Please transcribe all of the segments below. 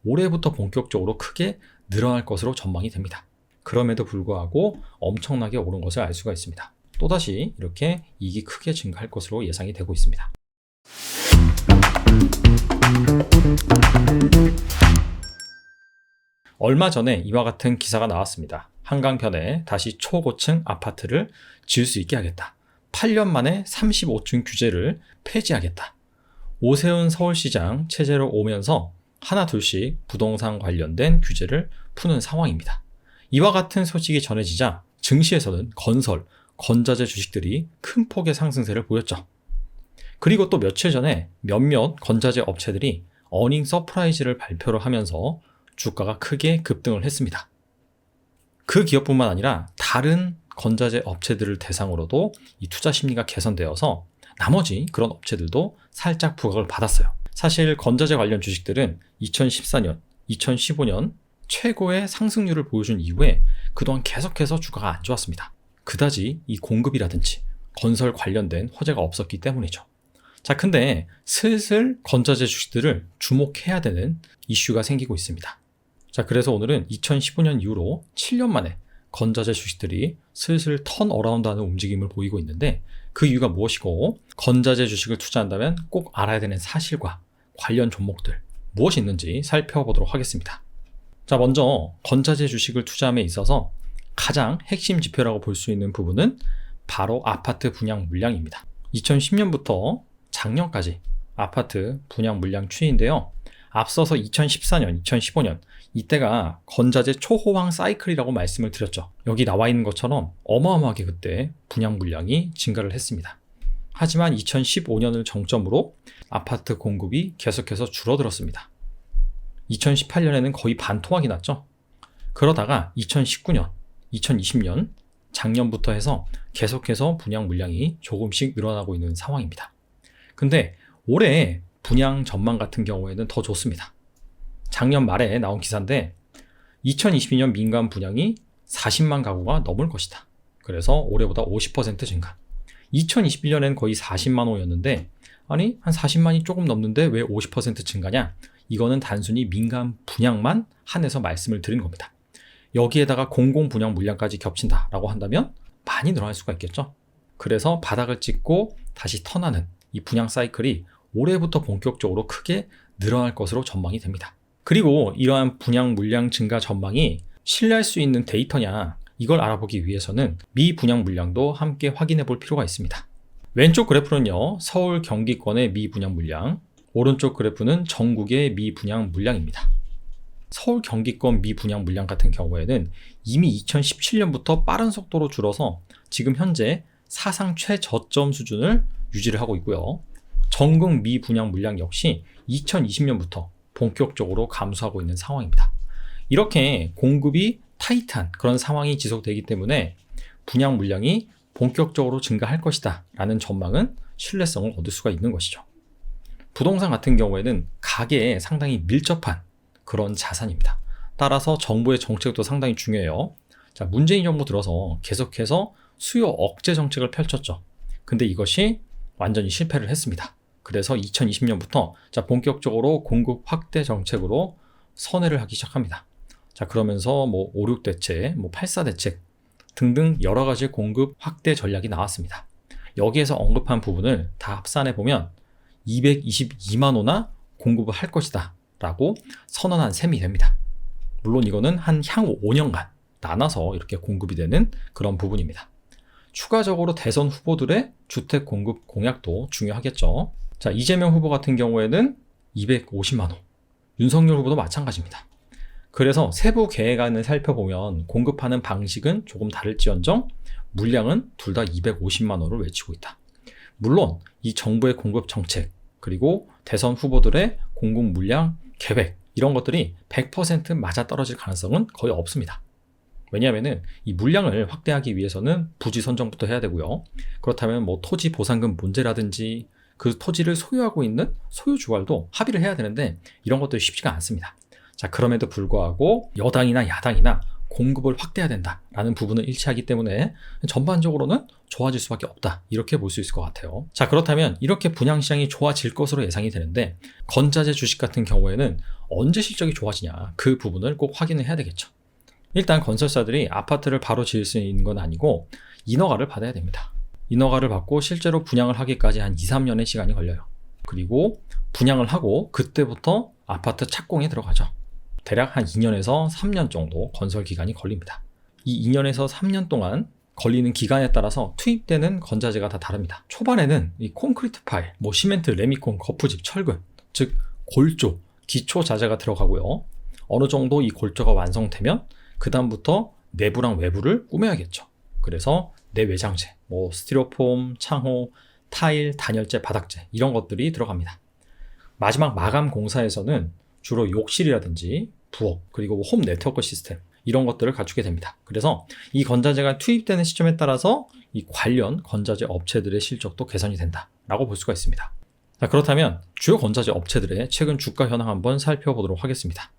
올해부터 본격적으로 크게 늘어날 것으로 전망이 됩니다. 그럼에도 불구하고 엄청나게 오른 것을 알 수가 있습니다. 또다시 이렇게 이익이 크게 증가할 것으로 예상이 되고 있습니다. 얼마 전에 이와 같은 기사가 나왔습니다. 한강변에 다시 초고층 아파트를 지을 수 있게 하겠다. 8년 만에 35층 규제를 폐지하겠다. 오세훈 서울시장 체제로 오면서 하나 둘씩 부동산 관련된 규제를 푸는 상황입니다. 이와 같은 소식이 전해지자 증시에서는 건설, 건자재 주식들이 큰 폭의 상승세를 보였죠. 그리고 또 며칠 전에 몇몇 건자재 업체들이 어닝 서프라이즈를 발표를 하면서 주가가 크게 급등을 했습니다. 그 기업뿐만 아니라 다른 건자재 업체들을 대상으로도 이 투자 심리가 개선되어서 나머지 그런 업체들도 살짝 부각을 받았어요. 사실 건자재 관련 주식들은 2014년, 2015년 최고의 상승률을 보여준 이후에 그동안 계속해서 주가가 안 좋았습니다. 그다지 이 공급이라든지 건설 관련된 호재가 없었기 때문이죠. 자, 근데 슬슬 건자재 주식들을 주목해야 되는 이슈가 생기고 있습니다. 자, 그래서 오늘은 2015년 이후로 7년 만에 건자재 주식들이 슬슬 턴어라운드하는 움직임을 보이고 있는데 그 이유가 무엇이고 건자재 주식을 투자한다면 꼭 알아야 되는 사실과 관련 종목들 무엇이 있는지 살펴보도록 하겠습니다. 자, 먼저 건자재 주식을 투자함에 있어서 가장 핵심 지표라고 볼 수 있는 부분은 바로 아파트 분양 물량입니다. 2010년부터 작년까지 아파트 분양 물량 추이인데요. 앞서서 2014년, 2015년 이때가 건자재 초호황 사이클이라고 말씀을 드렸죠. 여기 나와 있는 것처럼 어마어마하게 그때 분양 물량이 증가를 했습니다. 하지만 2015년을 정점으로 아파트 공급이 계속해서 줄어들었습니다. 2018년에는 거의 반토막이 났죠. 그러다가 2019년, 2020년 작년부터 해서 계속해서 분양 물량이 조금씩 늘어나고 있는 상황입니다. 근데 올해 분양 전망 같은 경우에는 더 좋습니다. 작년 말에 나온 기사인데 2022년 민간 분양이 40만 가구가 넘을 것이다. 그래서 올해보다 50% 증가. 2021년엔 거의 40만 호였는데 아니 한 40만이 조금 넘는데 왜 50% 증가냐? 이거는 단순히 민간 분양만 한해서 말씀을 드린 겁니다. 여기에다가 공공 분양 물량까지 겹친다라고 한다면 많이 늘어날 수가 있겠죠. 그래서 바닥을 찍고 다시 턴하는 이 분양 사이클이 올해부터 본격적으로 크게 늘어날 것으로 전망이 됩니다. 그리고 이러한 분양 물량 증가 전망이 신뢰할 수 있는 데이터냐 이걸 알아보기 위해서는 미분양 물량도 함께 확인해 볼 필요가 있습니다. 왼쪽 그래프는요 서울 경기권의 미분양 물량, 오른쪽 그래프는 전국의 미분양 물량입니다. 서울 경기권 미분양 물량 같은 경우에는 이미 2017년부터 빠른 속도로 줄어서 지금 현재 사상 최저점 수준을 유지를 하고 있고요. 전국 미분양 물량 역시 2020년부터 본격적으로 감소하고 있는 상황입니다. 이렇게 공급이 타이트한 그런 상황이 지속되기 때문에 분양 물량이 본격적으로 증가할 것이다 라는 전망은 신뢰성을 얻을 수가 있는 것이죠. 부동산 같은 경우에는 가계에 상당히 밀접한 그런 자산입니다. 따라서 정부의 정책도 상당히 중요해요. 자, 문재인 정부 들어서 계속해서 수요 억제 정책을 펼쳤죠. 근데 이것이 완전히 실패를 했습니다. 그래서 2020년부터 본격적으로 공급 확대 정책으로 선회를 하기 시작합니다. 자, 그러면서 5, 6 대책, 8, 4 대책 등등 여러 가지 공급 확대 전략이 나왔습니다. 여기에서 언급한 부분을 다 합산해 보면 222만 호나 공급을 할 것이다 라고 선언한 셈이 됩니다. 물론 이거는 한 향후 5년간 나눠서 이렇게 공급이 되는 그런 부분입니다. 추가적으로 대선 후보들의 주택 공급 공약도 중요하겠죠. 자, 이재명 후보 같은 경우에는 250만 호, 윤석열 후보도 마찬가지입니다. 그래서 세부 계획안을 살펴보면 공급하는 방식은 조금 다를지언정 물량은 둘 다 250만 호를 외치고 있다. 물론 이 정부의 공급 정책 그리고 대선 후보들의 공급 물량 계획 이런 것들이 100% 맞아떨어질 가능성은 거의 없습니다. 왜냐하면 이 물량을 확대하기 위해서는 부지 선정부터 해야 되고요. 그렇다면 토지 보상금 문제라든지 그 토지를 소유하고 있는 소유주갈도 합의를 해야 되는데 이런 것들이 쉽지가 않습니다. 자, 그럼에도 불구하고 여당이나 야당이나 공급을 확대해야 된다라는 부분을 일치하기 때문에 전반적으로는 좋아질 수밖에 없다 이렇게 볼 수 있을 것 같아요. 자, 그렇다면 이렇게 분양시장이 좋아질 것으로 예상이 되는데 건자재 주식 같은 경우에는 언제 실적이 좋아지냐, 그 부분을 꼭 확인을 해야 되겠죠. 일단 건설사들이 아파트를 바로 지을 수 있는 건 아니고 인허가를 받아야 됩니다. 인허가를 받고 실제로 분양을 하기까지 한 2, 3년의 시간이 걸려요. 그리고 분양을 하고 그때부터 아파트 착공에 들어가죠. 대략 한 2년에서 3년 정도 건설 기간이 걸립니다. 이 2년에서 3년 동안 걸리는 기간에 따라서 투입되는 건자재가 다 다릅니다. 초반에는 이 콘크리트 파일, 시멘트, 레미콘, 거푸집, 철근, 즉 골조, 기초 자재가 들어가고요. 어느 정도 이 골조가 완성되면 그 다음부터 내부랑 외부를 꾸며야겠죠. 그래서 내외장재, 스티로폼, 창호, 타일, 단열재, 바닥재 이런 것들이 들어갑니다. 마지막 마감 공사에서는 주로 욕실이라든지 부엌, 그리고 홈 네트워크 시스템 이런 것들을 갖추게 됩니다. 그래서 이 건자재가 투입되는 시점에 따라서 이 관련 건자재 업체들의 실적도 개선이 된다라고 볼 수가 있습니다. 자, 그렇다면 주요 건자재 업체들의 최근 주가 현황 한번 살펴보도록 하겠습니다.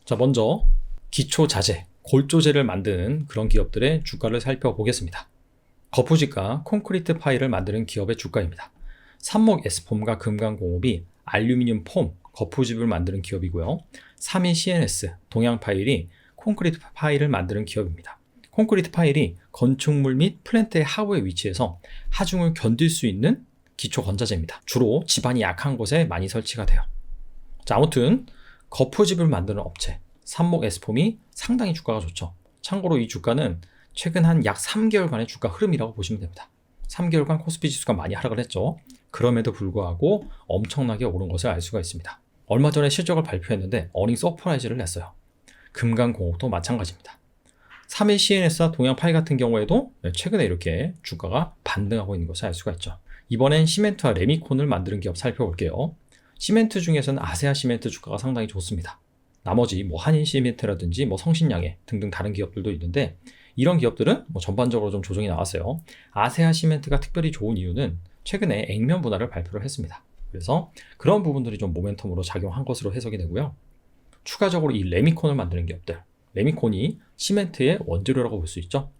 자, 먼저 기초 자재, 골조재를 만드는 그런 기업들의 주가를 살펴보겠습니다. 거푸집과 콘크리트 파일을 만드는 기업의 주가입니다. 삼목 S폼과 금강공업이 알루미늄 폼, 거푸집을 만드는 기업이고요. 3위 CNS, 동양파일이 콘크리트 파일을 만드는 기업입니다. 콘크리트 파일이 건축물 및 플랜트의 하부에 위치해서 하중을 견딜 수 있는 기초 건자재입니다. 주로 지반이 약한 곳에 많이 설치가 돼요. 자, 아무튼 거푸집을 만드는 업체 삼목 S폼이 상당히 주가가 좋죠. 참고로 이 주가는 최근 한 약 3개월간의 주가 흐름이라고 보시면 됩니다. 3개월간 코스피 지수가 많이 하락을 했죠. 그럼에도 불구하고 엄청나게 오른 것을 알 수가 있습니다. 얼마 전에 실적을 발표했는데 어닝 서프라이즈를 냈어요. 금강공업도 마찬가지입니다. 3일 CNS와 동양파일 같은 경우에도 최근에 이렇게 주가가 반등하고 있는 것을 알 수가 있죠. 이번엔 시멘트와 레미콘을 만드는 기업 살펴볼게요. 시멘트 중에서는 아세아 시멘트 주가가 상당히 좋습니다. 나머지 한인 시멘트라든지 성신양해 등등 다른 기업들도 있는데 이런 기업들은 전반적으로 좀 조정이 나왔어요. 아세아 시멘트가 특별히 좋은 이유는 최근에 액면 분할을 발표를 했습니다. 그래서 그런 부분들이 좀 모멘텀으로 작용한 것으로 해석이 되고요. 추가적으로 이 레미콘을 만드는 기업들, 레미콘이 시멘트의 원재료라고 볼 수 있죠.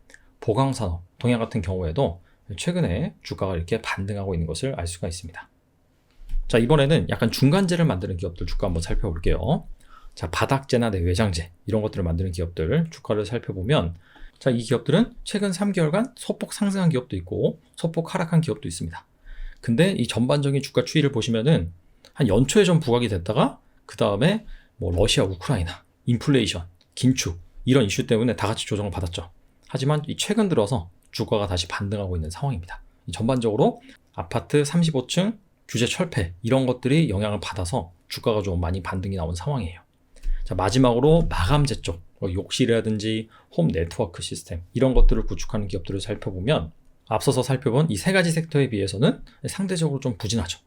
보강산업, 동양 같은 경우에도 최근에 주가가 이렇게 반등하고 있는 것을 알 수가 있습니다. 자, 이번에는 약간 중간재를 만드는 기업들 주가 한번 살펴볼게요. 자, 바닥재나 내외장재 이런 것들을 만드는 기업들 주가를 살펴보면 자, 이 기업들은 최근 3개월간 소폭 상승한 기업도 있고 소폭 하락한 기업도 있습니다. 근데 이 전반적인 주가 추이를 보시면은 한 연초에 좀 부각이 됐다가 그 다음에 러시아, 우크라이나, 인플레이션, 긴축 이런 이슈 때문에 다 같이 조정을 받았죠. 하지만 최근 들어서 주가가 다시 반등하고 있는 상황입니다. 전반적으로 아파트 35층 규제 철폐 이런 것들이 영향을 받아서 주가가 좀 많이 반등이 나온 상황이에요. 자, 마지막으로 마감재 쪽, 욕실이라든지 홈 네트워크 시스템 이런 것들을 구축하는 기업들을 살펴보면 앞서서 살펴본 이 세 가지 섹터에 비해서는 상대적으로 좀 부진하죠.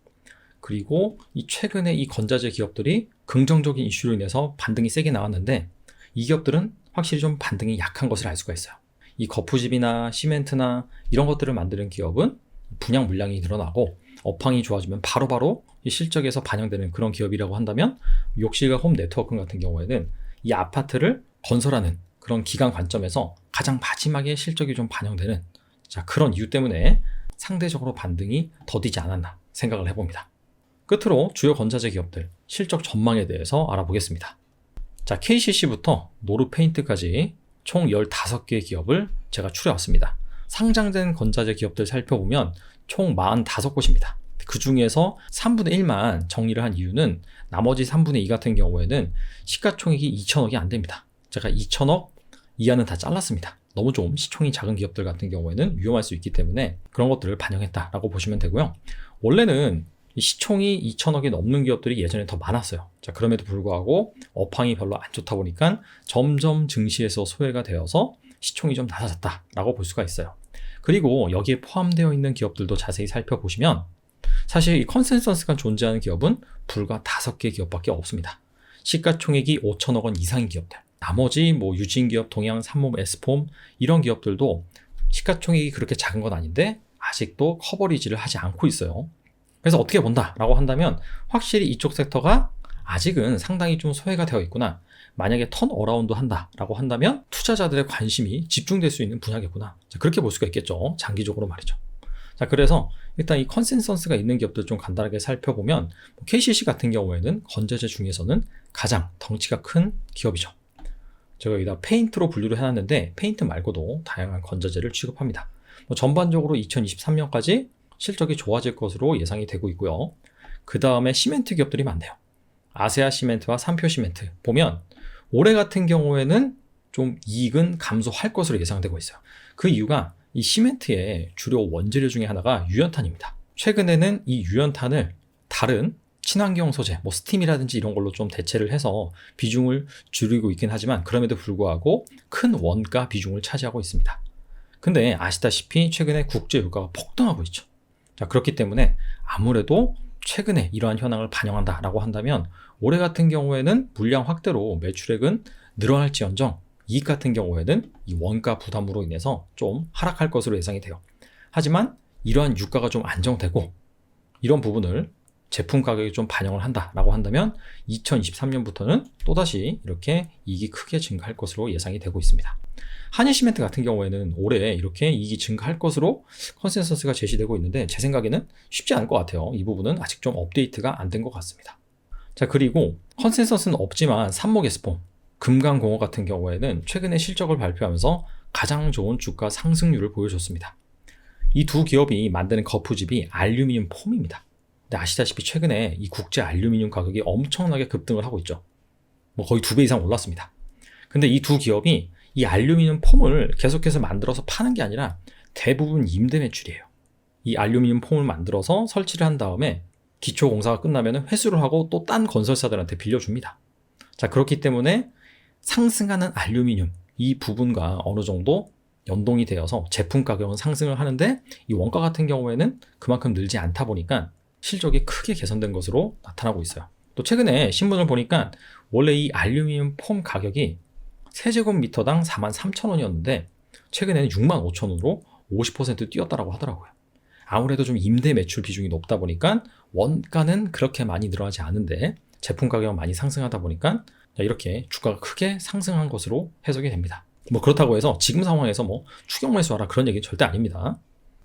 그리고 최근에 이 건자재 기업들이 긍정적인 이슈로 인해서 반등이 세게 나왔는데 이 기업들은 확실히 좀 반등이 약한 것을 알 수가 있어요. 이 거푸집이나 시멘트나 이런 것들을 만드는 기업은 분양 물량이 늘어나고 업황이 좋아지면 바로바로 이 실적에서 반영되는 그런 기업이라고 한다면 욕실과 홈 네트워크 같은 경우에는 이 아파트를 건설하는 그런 기간 관점에서 가장 마지막에 실적이 좀 반영되는 그런 이유 때문에 상대적으로 반등이 더디지 않았나 생각을 해봅니다. 끝으로 주요 건자재 기업들 실적 전망에 대해서 알아보겠습니다. 자, KCC부터 노르페인트까지 총 15개의 기업을 제가 추려왔습니다. 상장된 건자재 기업들 살펴보면 총 45곳입니다. 그 중에서 3분의 1만 정리를 한 이유는 나머지 3분의 2 같은 경우에는 시가총액이 2천억이 안 됩니다. 제가 2천억 이하는 다 잘랐습니다. 너무 좀 시총이 작은 기업들 같은 경우에는 위험할 수 있기 때문에 그런 것들을 반영했다라고 보시면 되고요. 원래는 이 시총이 2천억이 넘는 기업들이 예전에 더 많았어요. 자, 그럼에도 불구하고 업황이 별로 안 좋다 보니까 점점 증시에서 소외가 되어서 시총이 좀 낮아졌다라고 볼 수가 있어요. 그리고 여기에 포함되어 있는 기업들도 자세히 살펴보시면 사실 이 컨센서스가 존재하는 기업은 불과 5개 기업밖에 없습니다. 시가총액이 5천억 원 이상인 기업들, 나머지 유진기업, 동양, 삼목, S폼 이런 기업들도 시가총액이 그렇게 작은 건 아닌데 아직도 커버리지를 하지 않고 있어요. 그래서 어떻게 본다라고 한다면 확실히 이쪽 섹터가 아직은 상당히 좀 소외가 되어 있구나. 만약에 턴어라운드 한다라고 한다면 투자자들의 관심이 집중될 수 있는 분야겠구나. 자, 그렇게 볼 수가 있겠죠. 장기적으로 말이죠. 자, 그래서 일단 이 컨센서스가 있는 기업들 좀 간단하게 살펴보면 KCC 같은 경우에는 건자재 중에서는 가장 덩치가 큰 기업이죠. 제가 여기다 페인트로 분류를 해놨는데 페인트 말고도 다양한 건자재를 취급합니다. 전반적으로 2023년까지 실적이 좋아질 것으로 예상이 되고 있고요. 그 다음에 시멘트 기업들이 많네요. 아세아 시멘트와 삼표 시멘트 보면 올해 같은 경우에는 좀 이익은 감소할 것으로 예상되고 있어요. 그 이유가 이 시멘트의 주요 원재료 중에 하나가 유연탄입니다. 최근에는 이 유연탄을 다른 친환경 소재, 스팀이라든지 이런 걸로 좀 대체를 해서 비중을 줄이고 있긴 하지만 그럼에도 불구하고 큰 원가 비중을 차지하고 있습니다. 근데 아시다시피 최근에 국제 유가가 폭등하고 있죠. 자, 그렇기 때문에 아무래도 최근에 이러한 현황을 반영한다라고 한다면 올해 같은 경우에는 물량 확대로 매출액은 늘어날지언정 이익 같은 경우에는 이 원가 부담으로 인해서 좀 하락할 것으로 예상이 돼요. 하지만 이러한 유가가 좀 안정되고 이런 부분을 제품 가격에 좀 반영을 한다라고 한다면 2023년부터는 또다시 이렇게 이익이 크게 증가할 것으로 예상이 되고 있습니다. 한일시멘트 같은 경우에는 올해 이렇게 이익이 증가할 것으로 컨센서스가 제시되고 있는데 제 생각에는 쉽지 않을 것 같아요. 이 부분은 아직 좀 업데이트가 안 된 것 같습니다. 자, 그리고 컨센서스는 없지만 삼목에스폼, 금강공업 같은 경우에는 최근에 실적을 발표하면서 가장 좋은 주가 상승률을 보여줬습니다. 이 두 기업이 만드는 거푸집이 알루미늄 폼입니다. 근데 아시다시피 최근에 이 국제 알루미늄 가격이 엄청나게 급등을 하고 있죠. 거의 2배 이상 올랐습니다. 근데 이 두 기업이 이 알루미늄 폼을 계속해서 만들어서 파는 게 아니라 대부분 임대 매출이에요. 이 알루미늄 폼을 만들어서 설치를 한 다음에 기초 공사가 끝나면 회수를 하고 또 딴 건설사들한테 빌려줍니다. 자, 그렇기 때문에 상승하는 알루미늄 이 부분과 어느 정도 연동이 되어서 제품 가격은 상승을 하는데 이 원가 같은 경우에는 그만큼 늘지 않다 보니까 실적이 크게 개선된 것으로 나타나고 있어요. 또 최근에 신문을 보니까 원래 이 알루미늄 폼 가격이 세제곱미터당 43,000원이었는데 최근에는 65,000원으로 50% 뛰었다라고 하더라고요. 아무래도 좀 임대 매출 비중이 높다 보니까 원가는 그렇게 많이 늘어나지 않은데 제품 가격은 많이 상승하다 보니까 이렇게 주가가 크게 상승한 것으로 해석이 됩니다. 그렇다고 해서 지금 상황에서 추격 매수하라 그런 얘기는 절대 아닙니다.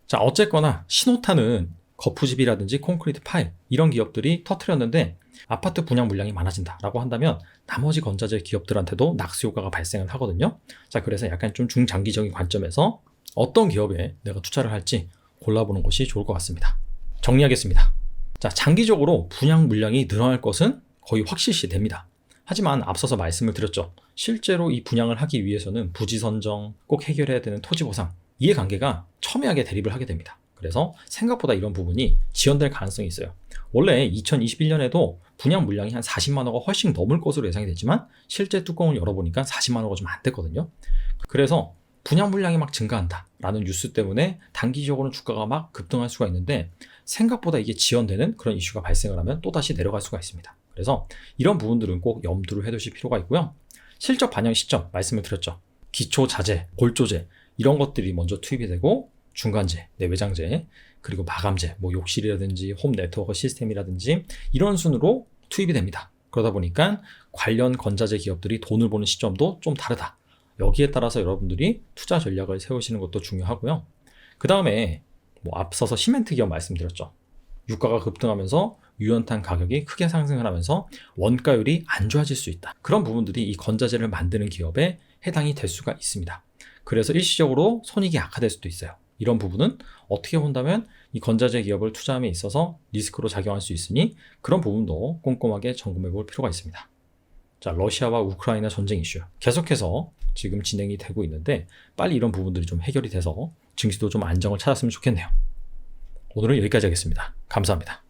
자, 어쨌거나 신호탄은 거푸집이라든지 콘크리트 파일 이런 기업들이 터트렸는데 아파트 분양 물량이 많아진다라고 한다면 나머지 건자재 기업들한테도 낙수 효과가 발생을 하거든요. 자, 그래서 약간 좀 중장기적인 관점에서 어떤 기업에 내가 투자를 할지 골라보는 것이 좋을 것 같습니다. 정리하겠습니다. 자, 장기적으로 분양 물량이 늘어날 것은 거의 확실시 됩니다. 하지만 앞서서 말씀을 드렸죠. 실제로 이 분양을 하기 위해서는 부지 선정, 꼭 해결해야 되는 토지 보상, 이해관계가 첨예하게 대립을 하게 됩니다. 그래서 생각보다 이런 부분이 지연될 가능성이 있어요. 원래 2021년에도 분양 물량이 한 40만 호가 훨씬 넘을 것으로 예상이 됐지만 실제 뚜껑을 열어보니까 40만 호가 좀 안 됐거든요. 그래서 분양 물량이 막 증가한다 라는 뉴스 때문에 단기적으로는 주가가 막 급등할 수가 있는데 생각보다 이게 지연되는 그런 이슈가 발생을 하면 또다시 내려갈 수가 있습니다. 그래서 이런 부분들은 꼭 염두를 해두실 필요가 있고요. 실적 반영 시점 말씀을 드렸죠. 기초 자재, 골조재 이런 것들이 먼저 투입이 되고 중간재, 내외장재, 그리고 마감재, 욕실이라든지 홈 네트워크 시스템이라든지 이런 순으로 투입이 됩니다. 그러다 보니까 관련 건자재 기업들이 돈을 버는 시점도 좀 다르다. 여기에 따라서 여러분들이 투자 전략을 세우시는 것도 중요하고요. 그 다음에 앞서서 시멘트 기업 말씀드렸죠. 유가가 급등하면서 유연탄 가격이 크게 상승을 하면서 원가율이 안 좋아질 수 있다. 그런 부분들이 이 건자재를 만드는 기업에 해당이 될 수가 있습니다. 그래서 일시적으로 손익이 악화될 수도 있어요. 이런 부분은 어떻게 본다면 이 건자재 기업을 투자함에 있어서 리스크로 작용할 수 있으니 그런 부분도 꼼꼼하게 점검해 볼 필요가 있습니다. 자, 러시아와 우크라이나 전쟁 이슈 계속해서 지금 진행이 되고 있는데 빨리 이런 부분들이 좀 해결이 돼서 증시도 좀 안정을 찾았으면 좋겠네요. 오늘은 여기까지 하겠습니다. 감사합니다.